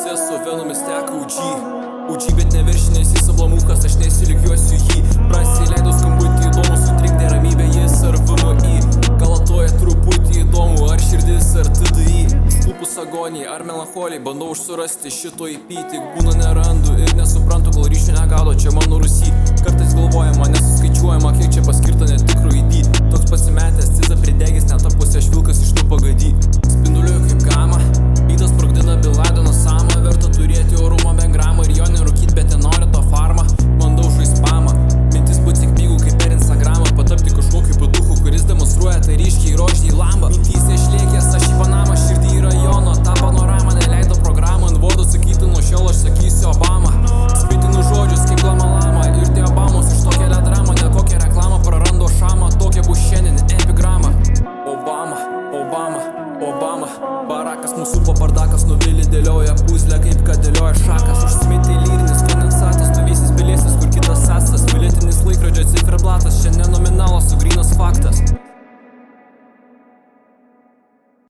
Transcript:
Visi su venomis teka UG, bet neviršinės jis ablamukas, aš nesiligiuosiu jį. Prasileido skambutį įdomu, sutrikdė ramybę jis ar VMI. Galatoja truputį įdomu, ar širdis ar TDI. Stulpus agonijai ar melancholijai, bandau užsurasti šito IP, tik būna nerandu ir nesuprantu, kol ryšių negaudo čia mano Rusy. Kartais galvojama, nesuskaičiuojama, kiek čia paskirta netikrų ID. Toks pasimetęs, ciza pridegęs, net apusė švilkas iš tų pagadį. Spinduliuoju kaip gama, bytas sprogdina Biladeną samą. Verta turėti orumo be gramo ir jo nerūkyt, bet nenori to farmą. Bandau žaist spamą, mintis būt sėkmingų kaip per Instagramą. Patapti kažkokiu paduchu, kuris demonstruoja tai ryškiai rožniai lambą. Mintyse išlėkęs aš į Panamą, širdį į rajono. Ta panoramą neleido programą, ant vodo sakyti nuo šiol aš sakysiu Obama. Spitinu žodžius kaip lama lama ir tie Obamos iš to kelia dramą. Ne kokią reklamą prarando šamą, tokia bus šiandien epigramą. Obama, Obama, Obama. Barakas mūsų papardakas nuvilį dėlioja puzlę, kaip kad dėlioja šakas. Užsmitė lyrinis kondensatas, tu vysis bilėsis, kur kitas sasas. Biletinis laikrodžio ciferblatas, šiandien nominalas, sugrynas faktas.